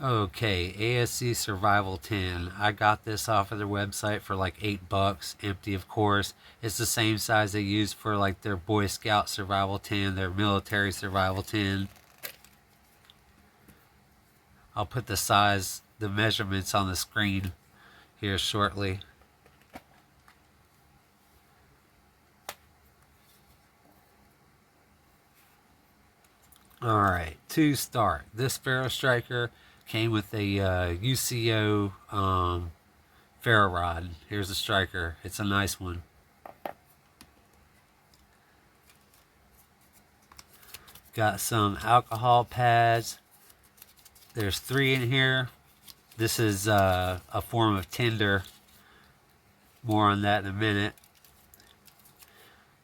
Okay, ASC Survival 10. I got this off of their website for like $8, empty of course. It's the same size they use for like their Boy Scout Survival 10, their military Survival 10. I'll put the size, the measurements on the screen here shortly. Alright, to start, this Ferro Striker came with a UCO ferro rod. Here's the striker. It's a nice one. Got some alcohol pads. There's 3 in here. This is a form of tinder. More on that in a minute.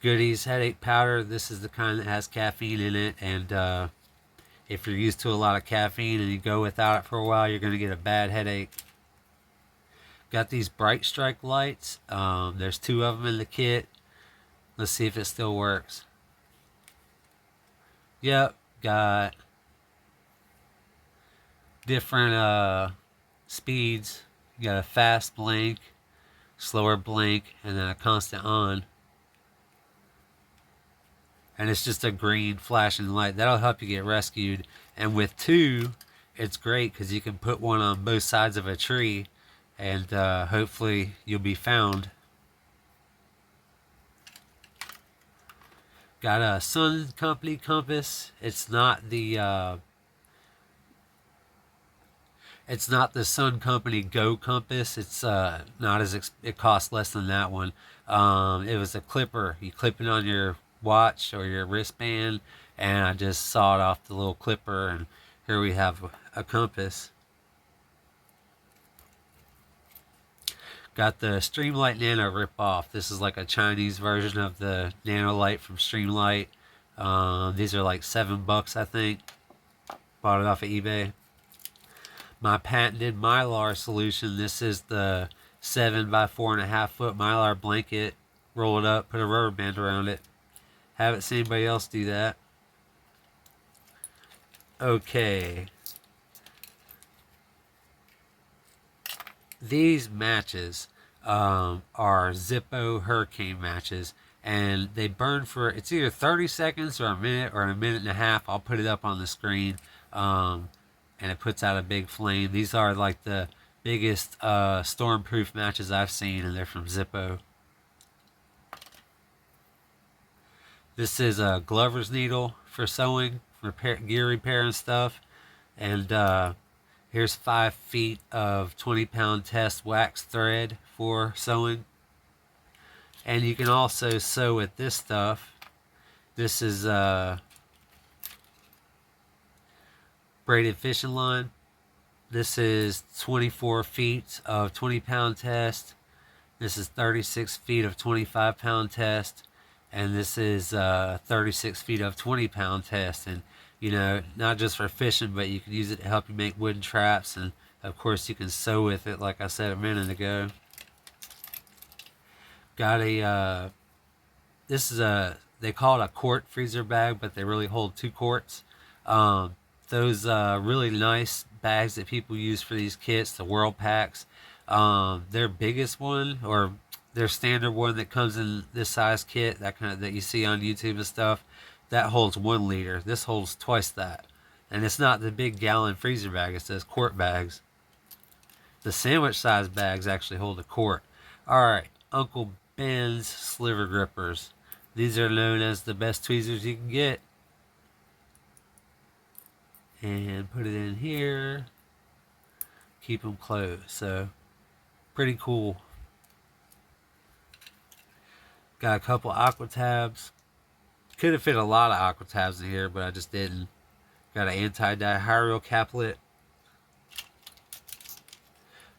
Goodies headache powder. This is the kind that has caffeine in it, and if you're used to a lot of caffeine and you go without it for a while, you're going to get a bad headache. Got these bright strike lights. There's 2 of them in the kit. Let's see if it still works. Yep, got different speeds. You got a fast blink, slower blink, and then a constant on. And it's just a green flashing light. That'll help you get rescued. And with 2, it's great because you can put one on both sides of a tree, and hopefully you'll be found. Got a Sun Company compass. It's not the Sun Company Go compass. It's not as it costs less than that one. It was a clipper. You clip it on your watch or your wristband, and I just sawed off the little clipper, and here we have a compass. Got the Streamlight Nano ripoff. This is like a Chinese version of the Nano Light from Streamlight. These are like $7, I think. Bought it off of eBay. My patented Mylar solution. This is the 7 by 4.5 foot Mylar blanket. Roll it up, put a rubber band around it. Haven't seen anybody else do that. Okay. These matches are Zippo Hurricane matches, and they burn for, it's either 30 seconds or a minute and a half. I'll put it up on the screen, and it puts out a big flame. These are like the biggest storm-proof matches I've seen, and they're from Zippo. This is a Glover's needle for sewing, repair, gear repair and stuff, and here's 5 feet of 20-pound test wax thread for sewing. And you can also sew with this stuff. This is braided fishing line. This is 24 feet of 20-pound test. This is 36 feet of 25-pound test. And this is 36 feet of 20-pound test. And you know, not just for fishing, but you can use it to help you make wooden traps, and of course you can sew with it, like I said a minute ago. Got a this is a, they call it a quart freezer bag, but they really hold 2 quarts. Those really nice bags that people use for these kits, the World Packs, their biggest one, or their standard one that comes in this size kit, that kind of that you see on YouTube and stuff, that holds 1 liter. This holds twice that. And it's not the big gallon freezer bag, it says quart bags. The sandwich size bags actually hold a quart. Alright, Uncle Ben's sliver grippers. These are known as the best tweezers you can get. And put it in here. Keep them closed. So, pretty cool. Got a couple aqua tabs. Could have fit a lot of aqua tabs in here, but I just didn't. Got an anti-diarrheal caplet.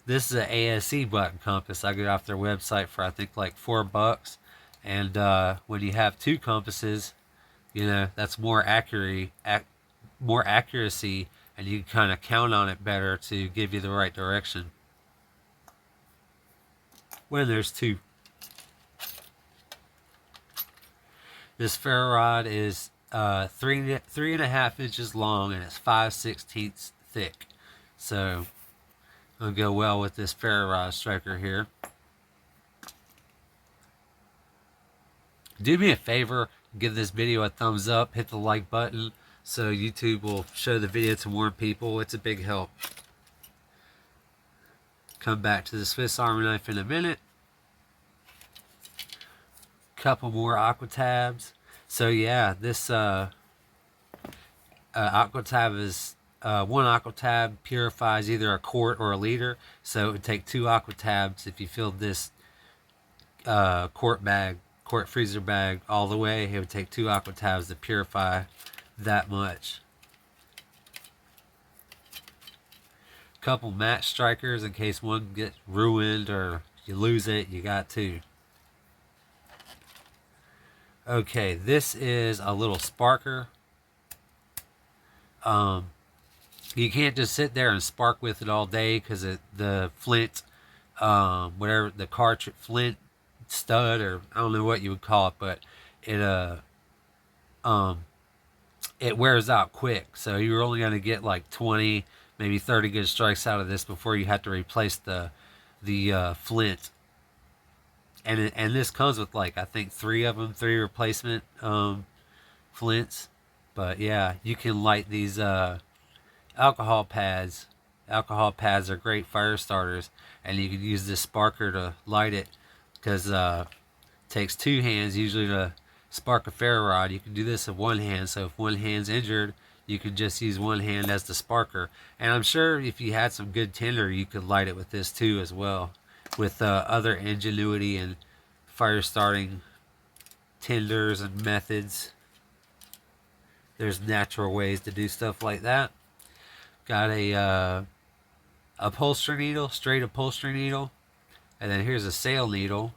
This is an ASE button compass. I got it off their website for I think like $4. And when you have 2 compasses, you know, that's more accuracy, and you can kind of count on it better to give you the right direction when there's 2. This ferro rod is 3.5 inches long, and it's 5/16 thick. So it'll go well with this ferro rod striker here. Do me a favor, give this video a thumbs up, hit the like button so YouTube will show the video to more people. It's a big help. Come back to the Swiss Army knife in a minute. Couple more aqua tabs. So yeah, this aqua tab is one aqua tab purifies either a quart or a liter. So it would take 2 aqua tabs if you filled this quart freezer bag all the way. It would take 2 aqua tabs to purify that much. Couple match strikers in case one gets ruined or you lose it, you got 2. Okay, this is a little sparker. You can't just sit there and spark with it all day because the flint, whatever the cartridge flint stud, or I don't know what you would call it, but it wears out quick. So you're only going to get like 20, maybe 30 good strikes out of this before you have to replace the flint. And this comes with like I think 3 of them, 3 replacement flints. But yeah, you can light these alcohol pads. Alcohol pads are great fire starters, and you can use this sparker to light it because it takes 2 hands usually to spark a ferro rod. You can do this with 1 hand, so if one hand's injured, you can just use 1 hand as the sparker. And I'm sure if you had some good tinder, you could light it with this too as well, with other ingenuity and fire starting tinders and methods. There's natural ways to do stuff like that. Got a upholstery needle, straight upholstery needle, and then here's a sail needle.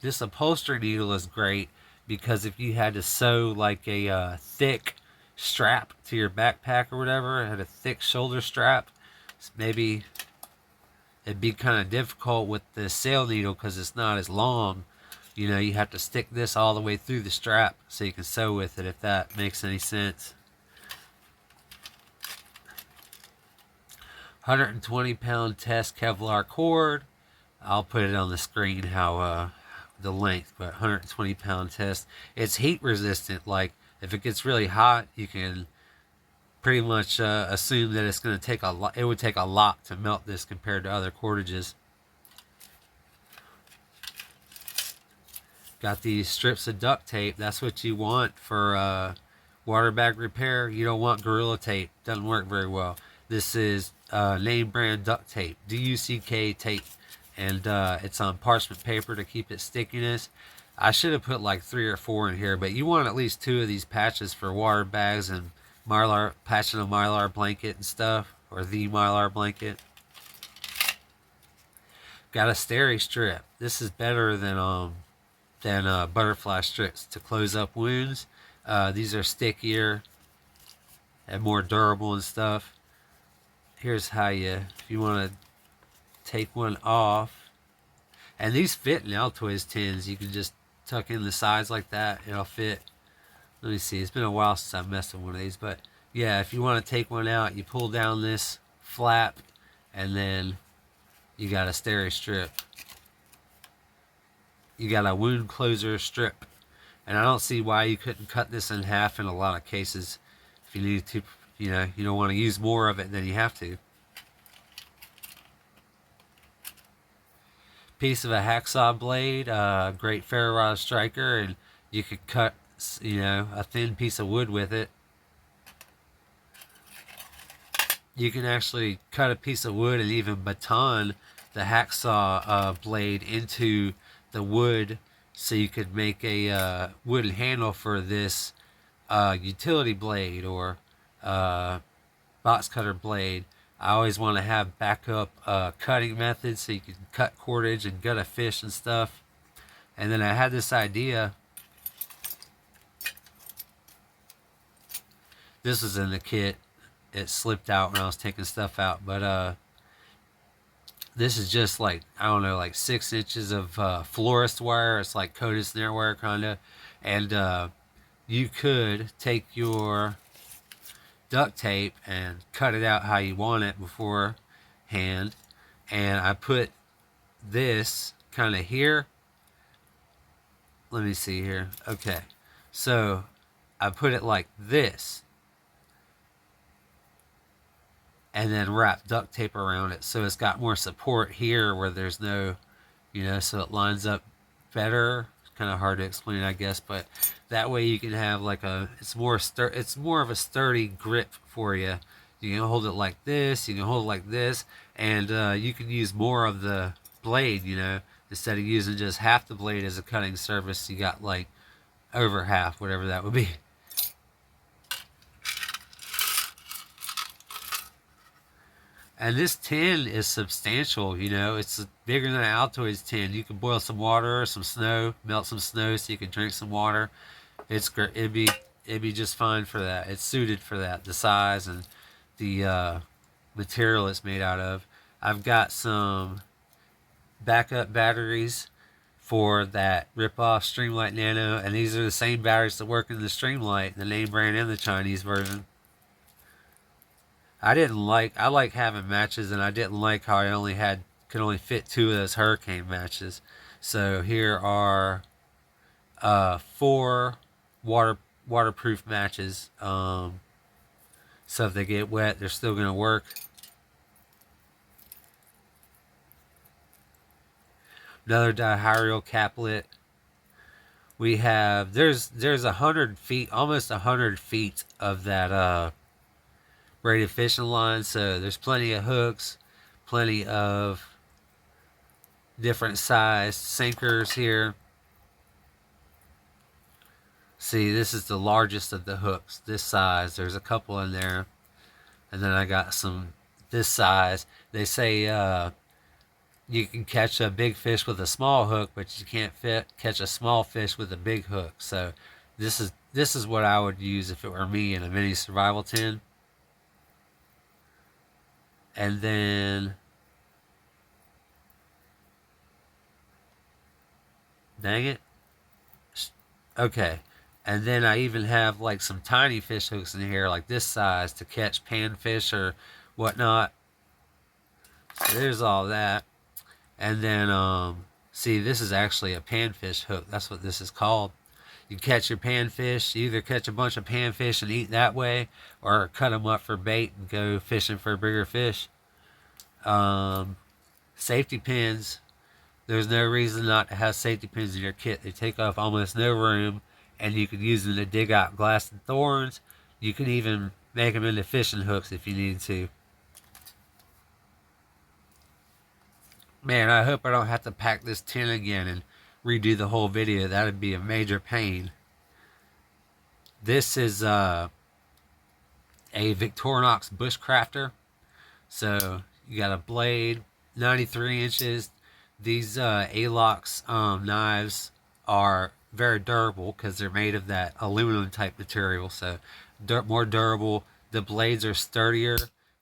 This upholstery needle is great because if you had to sew like a thick strap to your backpack or whatever, had a thick shoulder strap, maybe it'd be kind of difficult with the sail needle because it's not as long. You know, you have to stick this all the way through the strap so you can sew with it, if that makes any sense. 120-pound test Kevlar cord. I'll put it on the screen how the length, but 120-pound test. It's heat resistant. Like if it gets really hot, you can pretty much assume that it's going to take a lot. It would take a lot to melt this compared to other cordages. Got these strips of duct tape. That's what you want for water bag repair. You don't want Gorilla Tape. Doesn't work very well. This is name brand duct tape, DUCK tape, and it's on parchment paper to keep its stickiness. I should have put like 3 or 4 in here, but you want at least 2 of these patches for water bags and Mylar, patching a Mylar blanket and stuff, or the Mylar blanket. Got a steri strip. This is better than butterfly strips to close up wounds. These are stickier and more durable and stuff. Here's how if you want to take one off, and these fit in Altoids tins. You can just tuck in the sides like that, it'll fit. Let me see, it's been a while since I messed with one of these, but yeah, if you want to take one out, you pull down this flap, and then you got a steri strip. You got a wound closer strip, and I don't see why you couldn't cut this in half in a lot of cases. If you need to, you know, you don't want to use more of it than you have to. Piece of a hacksaw blade, great ferro rod striker, and you could cut, you know, a thin piece of wood with it. You can actually cut a piece of wood and even baton the hacksaw blade into the wood, so you could make a wooden handle for this utility blade or box cutter blade. I always want to have backup cutting methods so you can cut cordage and gut a fish and stuff. And then I had this idea. This is in the kit. It slipped out when I was taking stuff out, but this is just like, I don't know, like 6 inches of florist wire. It's like coated snare wire kind of. And you could take your duct tape and cut it out how you want it beforehand. And I put this kind of here. Let me see here. Okay. So I put it like this and then wrap duct tape around it so it's got more support here where there's no, so it lines up better. It's kind of hard to explain, I guess, but that way you can have like it's more of a sturdy grip for you. You can hold it like this, you can hold it like this, and you can use more of the blade, instead of using just half the blade as a cutting surface, you got like over half, whatever that would be. And this tin is substantial, it's bigger than an Altoids tin. You can boil some water or some snow, melt some snow so you can drink some water. It's great. It'd be just fine for that. It's suited for that, the size and the material it's made out of. I've got some backup batteries for that rip-off Streamlight Nano, and these are the same batteries that work in the Streamlight, the name brand and the Chinese version. I like having matches, and I didn't like how I could only fit 2 of those hurricane matches. So here are 4 waterproof matches. So if they get wet, they're still gonna work. Another dihyrial caplet. We have there's 100 feet, almost 100 feet of that braided fishing line, so there's plenty of hooks, plenty of different sized sinkers here. See, this is the largest of the hooks, this size. There's a couple in there, and then I got some this size. They say you can catch a big fish with a small hook, but you can't catch a small fish with a big hook. So this is what I would use if it were me in a mini survival tin. And then, dang it. Okay. And then I even have like some tiny fish hooks in here, like this size, to catch panfish or whatnot. So there's all that. And then, see, this is actually a panfish hook. That's what this is called. You catch your panfish, you either catch a bunch of panfish and eat that way, or cut them up for bait and go fishing for bigger fish. Safety pins. There's no reason not to have safety pins in your kit. They take up almost no room, and you can use them to dig out glass and thorns. You can even make them into fishing hooks if you need to. Man, I hope I don't have to pack this tin again and redo the whole video. That would be a major pain. This is a Victorinox Bushcrafter. So you got a blade, 93 inches. These Alox knives are very durable because they're made of that aluminum type material. So more durable. The blades are sturdier.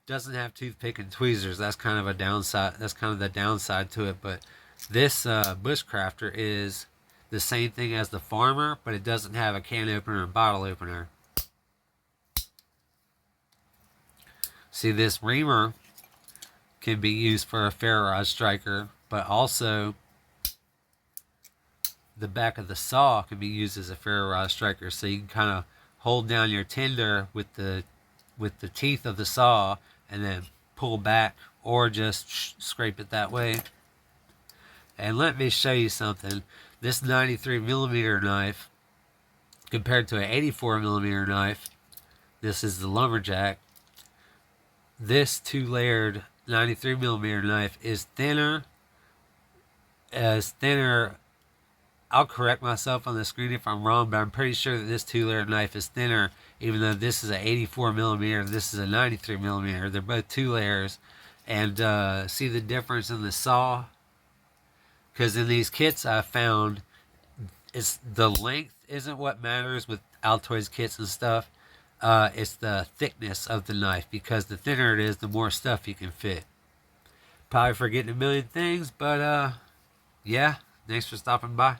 Doesn't have toothpick and tweezers. That's kind of a downside. That's kind of the downside to it. But this Bushcrafter is the same thing as the Farmer, but it doesn't have a can opener and bottle opener. See, this reamer can be used for a ferro rod striker, but also the back of the saw can be used as a ferro rod striker. So you can kind of hold down your tender with the teeth of the saw and then pull back, or just scrape it that way. And let me show you something. This 93 millimeter knife compared to an 84 millimeter knife, this is the lumberjack. This 2-layered 93 millimeter knife is thinner. I'll correct myself on the screen if I'm wrong, but I'm pretty sure that this 2-layered knife is thinner, even though this is an 84 millimeter, this is a 93 millimeter. They're both 2 layers. And see the difference in the saw? Because in these kits I found, it's the length isn't what matters with Altoids kits and stuff. It's the thickness of the knife, because the thinner it is, the more stuff you can fit. Probably forgetting a million things, but yeah, thanks for stopping by.